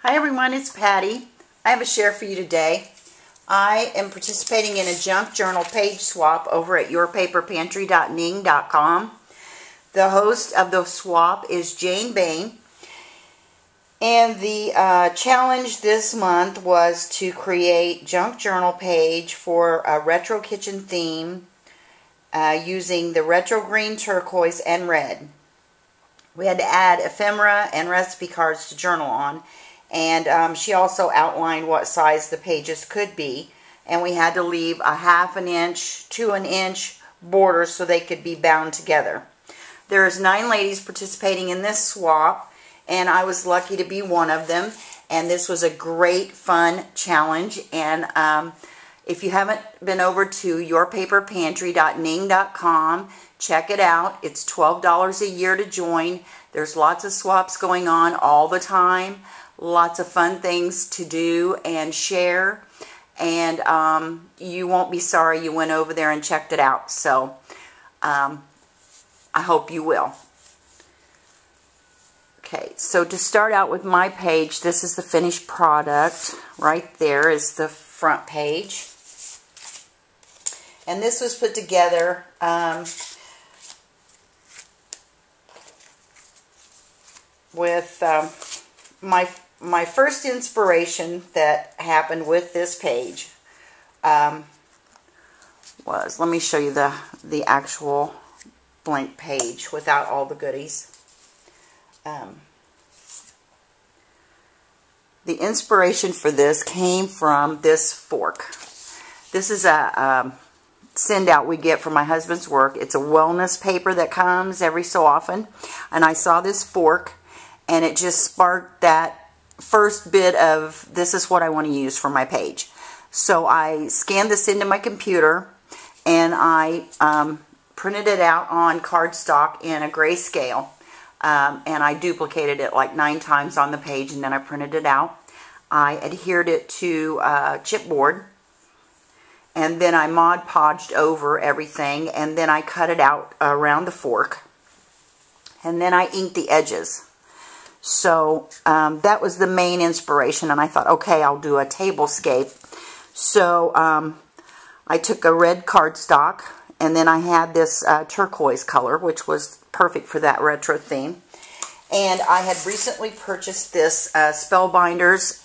Hi everyone, it's Patty. I have a share for you today. I am participating in a junk journal page swap over at yourpaperpantry.ning.com. The host of the swap is Jane Bain. And the challenge this month was to create junk journal page for a retro kitchen theme using the retro green, turquoise, and red. We had to add ephemera and recipe cards to journal on. And she also outlined what size the pages could be. And we had to leave a 1/2 inch to 1 inch border so they could be bound together. There's 9 ladies participating in this swap, and I was lucky to be one of them. And this was a great, fun challenge. And if you haven't been over to yourpaperpantry.ning.com, check it out. It's $12 a year to join. There's lots of swaps going on all the time. Lots of fun things to do and share, and you won't be sorry you went over there and checked it out. So I hope you will. Okay, so to start out with my page, this is the finished product. Right there is the front page, and this was put together with my first inspiration that happened with this page was, let me show you the actual blank page without all the goodies. The inspiration for this came from this fork. This is a send out we get from my husband's work. It's a wellness paper that comes every so often, and I saw this fork and it just sparked that first bit of, this is what I want to use for my page. So I scanned this into my computer, and I printed it out on cardstock in a grayscale, and I duplicated it like 9 times on the page, and then I printed it out. I adhered it to chipboard, and then I Mod Podged over everything, and then I cut it out around the fork, and then I inked the edges. So that was the main inspiration, and I thought, okay, I'll do a tablescape. So I took a red cardstock, and then I had this turquoise color, which was perfect for that retro theme. And I had recently purchased this Spellbinders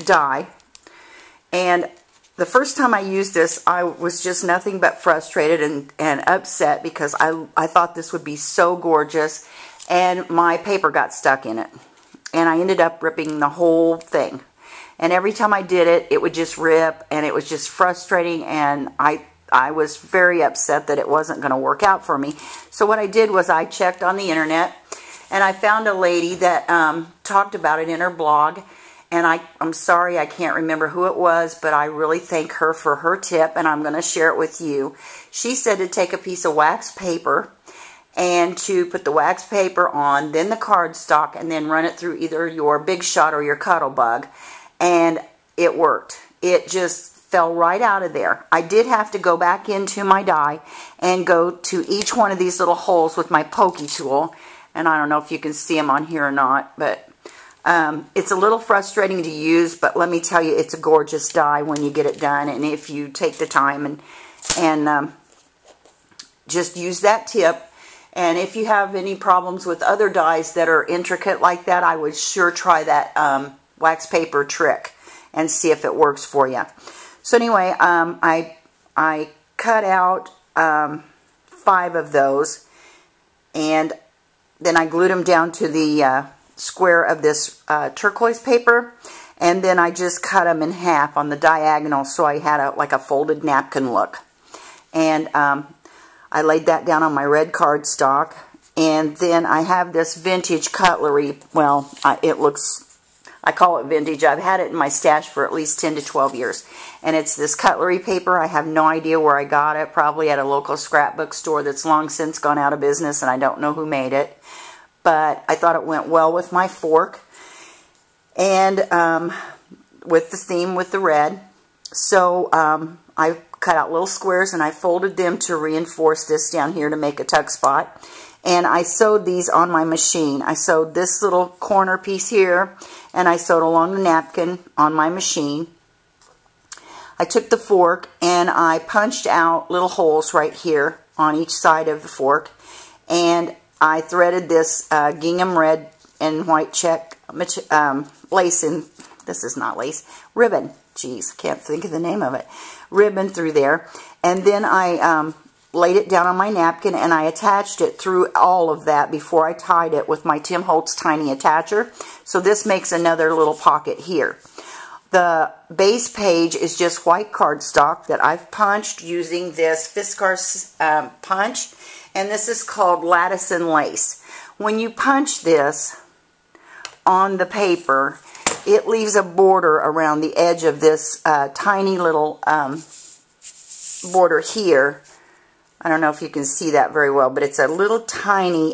die, and the first time I used this, I was just nothing but frustrated and upset because I thought this would be so gorgeous. And my paper got stuck in it, and I ended up ripping the whole thing. And every time I did it, it would just rip, and it was just frustrating, and I was very upset that it wasn't going to work out for me. So what I did was I checked on the internet, and I found a lady that talked about it in her blog, and I'm sorry I can't remember who it was, but I really thank her for her tip, and I'm going to share it with you. She said to take a piece of wax paper and to put the wax paper on, then the cardstock, and then run it through either your Big Shot or your Cuttlebug. And it worked. It just fell right out of there. I did have to go back into my die and go to each one of these little holes with my pokey tool. And I don't know if you can see them on here or not, but it's a little frustrating to use, but let me tell you, it's a gorgeous die when you get it done. And if you take the time and just use that tip. And if you have any problems with other dies that are intricate like that, I would sure try that wax paper trick and see if it works for you. So anyway, I cut out 5 of those, and then I glued them down to the square of this turquoise paper, and then I just cut them in half on the diagonal so I had like a folded napkin look. And I laid that down on my red cardstock, and then I have this vintage cutlery. Well, I call it vintage. I've had it in my stash for at least 10 to 12 years. And it's this cutlery paper. I have no idea where I got it. Probably at a local scrapbook store that's long since gone out of business, and I don't know who made it. But I thought it went well with my fork, and with the theme with the red. So I cut out little squares, and I folded them to reinforce this down here to make a tuck spot. And I sewed these on my machine. I sewed this little corner piece here, and I sewed along the napkin on my machine. I took the fork and I punched out little holes right here on each side of the fork, and I threaded this gingham red and white check lace in, this is not lace, ribbon, geez, can't think of the name of it, ribbon through there, and then I laid it down on my napkin and I attached it through all of that before I tied it with my Tim Holtz tiny attacher. So this makes another little pocket here. The base page is just white cardstock that I've punched using this Fiskars punch, and this is called Lattice and Lace. When you punch this on the paper, it leaves a border around the edge of this tiny little border here. I don't know if you can see that very well, but it's a little tiny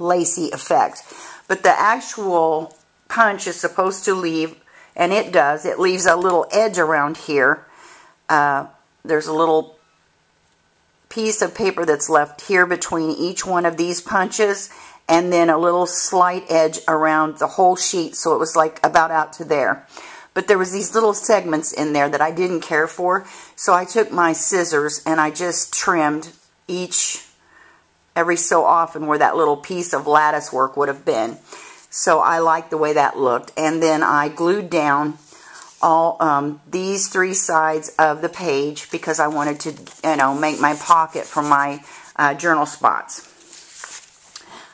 lacy effect. But the actual punch is supposed to leave, and it does, it leaves a little edge around here. There's a little piece of paper that's left here between each one of these punches, and then a little slight edge around the whole sheet, so it was like about out to there. But there was these little segments in there that I didn't care for, so I took my scissors and I just trimmed every so often where that little piece of lattice work would have been. So I liked the way that looked. And then I glued down all these three sides of the page because I wanted to, you know, make my pocket for my journal spots.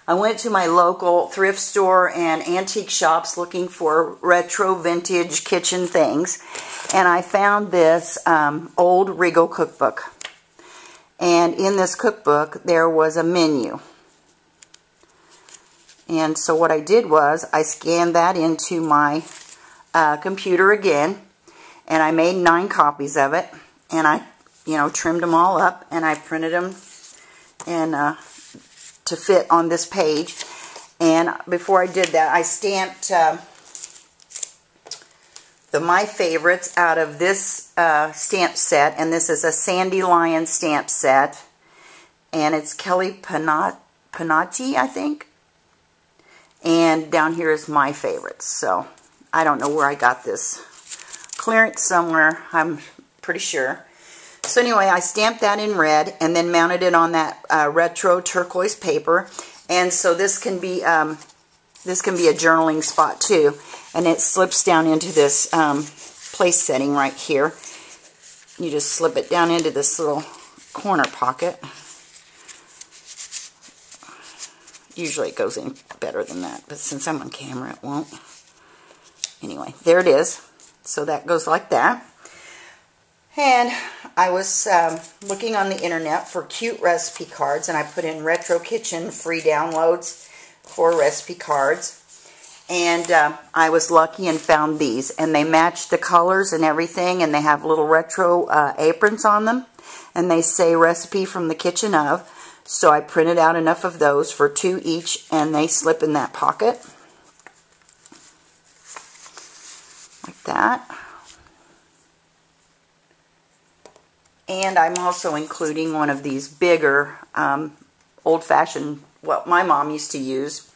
I went to my local thrift store and antique shops looking for retro vintage kitchen things, and I found this old Regal cookbook. And in this cookbook there was a menu. And so what I did was I scanned that into my computer again, and I made 9 copies of it, and I, you know, trimmed them all up, and I printed them and to fit on this page. And before I did that, I stamped the My Favorites out of this stamp set, and this is a Sandy Lion stamp set, and it's Kelly Panacci, I think. And down here is My Favorites. So I don't know where I got this. Clearance somewhere, I'm pretty sure. So anyway, I stamped that in red and then mounted it on that retro turquoise paper. And so this can be a journaling spot too. And it slips down into this place setting right here. You just slip it down into this little corner pocket. Usually it goes in better than that, but since I'm on camera, it won't. Anyway, there it is. So that goes like that. And I was looking on the internet for cute recipe cards, and I put in Retro Kitchen free downloads for recipe cards. And I was lucky and found these, and they match the colors and everything, and they have little retro aprons on them, and they say recipe from the kitchen of. So I printed out enough of those for 2 each, and they slip in that pocket like that. And I'm also including one of these bigger old-fashioned, what my mom used to use,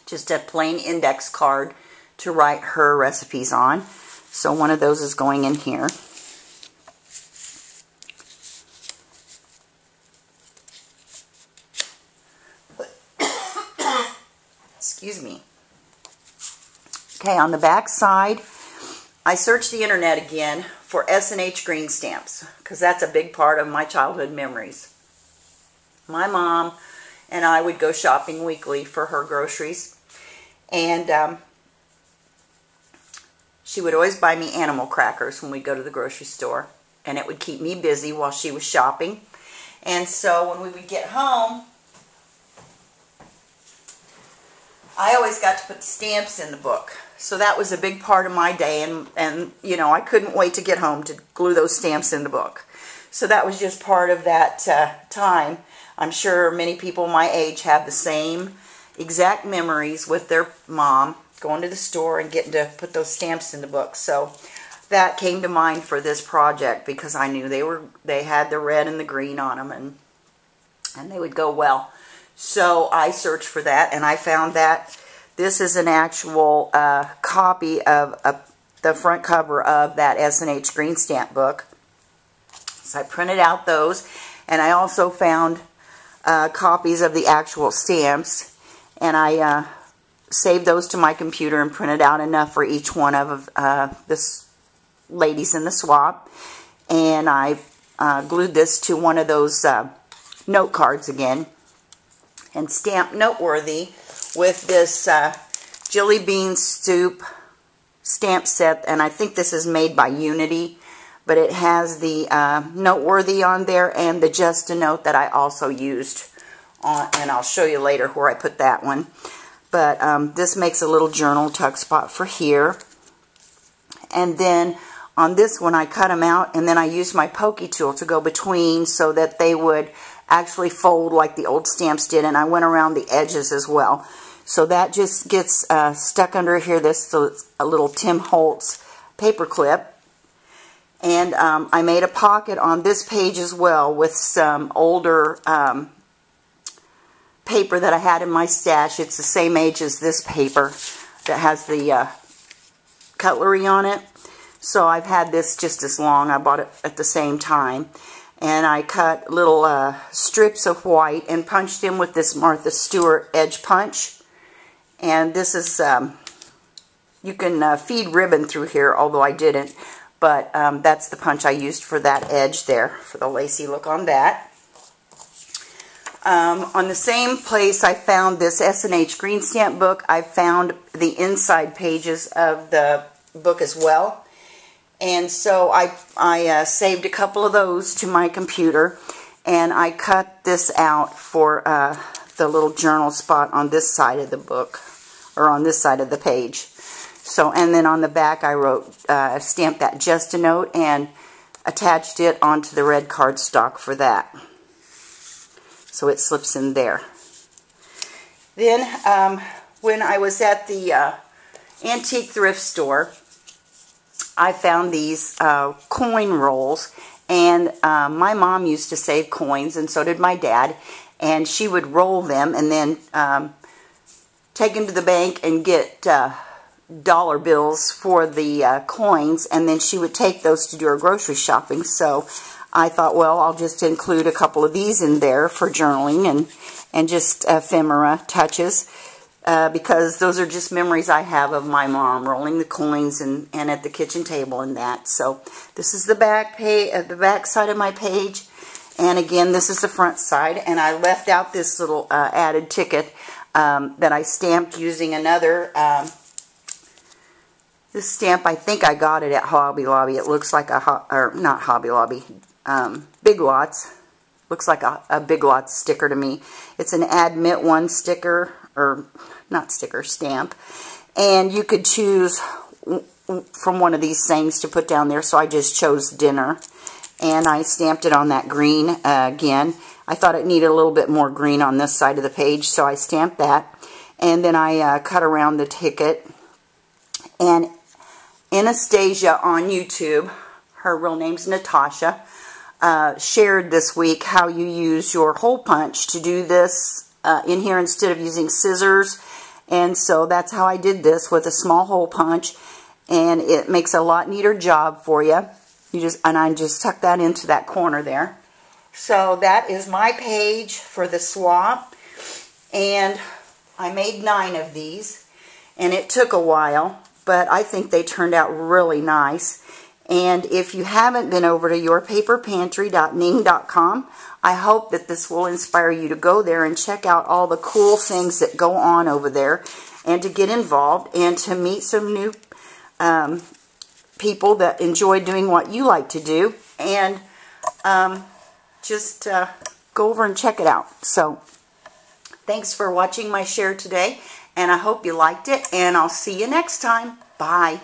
just a plain index card to write her recipes on. So one of those is going in here. Excuse me. Okay, on the back side, I searched the internet again for S&H green stamps, because that's a big part of my childhood memories. My mom and I would go shopping weekly for her groceries, and she would always buy me animal crackers when we'd go to the grocery store, and it would keep me busy while she was shopping. And so when we would get home, I always got to put the stamps in the book. So that was a big part of my day, and you know, I couldn't wait to get home to glue those stamps in the book. So that was just part of that time. I'm sure many people my age have the same exact memories with their mom going to the store and getting to put those stamps in the book. So that came to mind for this project because I knew they had the red and the green on them, and they would go well. So I searched for that, and I found that this is an actual copy of the front cover of that S&H green stamp book. So I printed out those, and I also found copies of the actual stamps, and I saved those to my computer and printed out enough for each one of the ladies in the swap. And I glued this to one of those note cards again, and stamped Noteworthy with this Jelly Bean Soup stamp set, and I think this is made by Unity, but it has the Noteworthy on there and the Just a Note that I also used on, and I'll show you later where I put that one. But this makes a little journal tuck spot for here. And then on this one I cut them out, and then I used my pokey tool to go between so that they would actually fold like the old stamps did, and I went around the edges as well. So that just gets stuck under here. So it's a little Tim Holtz paper clip. And I made a pocket on this page as well with some older paper that I had in my stash. It's the same age as this paper that has the cutlery on it. So I've had this just as long. I bought it at the same time. And I cut little strips of white and punched them with this Martha Stewart edge punch. And this is, you can feed ribbon through here, although I didn't. But that's the punch I used for that edge there, for the lacy look on that. On the same place I found this S&H green stamp book, I found the inside pages of the book as well. And so I saved a couple of those to my computer, and I cut this out for the little journal spot on this side of the book, or on this side of the page. So, and then on the back I wrote, stamped that Just a Note and attached it onto the red cardstock for that. So it slips in there. Then when I was at the antique thrift store, I found these coin rolls, and my mom used to save coins, and so did my dad, and she would roll them and then take them to the bank and get dollar bills for the coins, and then she would take those to do her grocery shopping. So I thought, well, I'll just include a couple of these in there for journaling and just ephemera touches. Because those are just memories I have of my mom rolling the coins and at the kitchen table and that. So this is the back side of my page, and again this is the front side. And I left out this little added ticket that I stamped using another. This stamp, I think I got it at Hobby Lobby. It looks like not Hobby Lobby, Big Lots. Looks like a Big Lots sticker to me. It's an Admit One sticker, or not sticker, stamp. And you could choose from one of these things to put down there, so I just chose dinner. And I stamped it on that green again. I thought it needed a little bit more green on this side of the page, so I stamped that. And then I cut around the ticket. And Anastasia on YouTube, her real name's Natasha, shared this week how you use your hole punch to do this in here instead of using scissors. And so that's how I did this, with a small hole punch, and it makes a lot neater job for you. I just tuck that into that corner there. So that is my page for the swap, and I made 9 of these, and it took a while, but I think they turned out really nice. And if you haven't been over to yourpaperpantry.ning.com, I hope that this will inspire you to go there and check out all the cool things that go on over there, and to get involved and to meet some new people that enjoy doing what you like to do, and just go over and check it out. So thanks for watching my share today, and I hope you liked it, and I'll see you next time. Bye.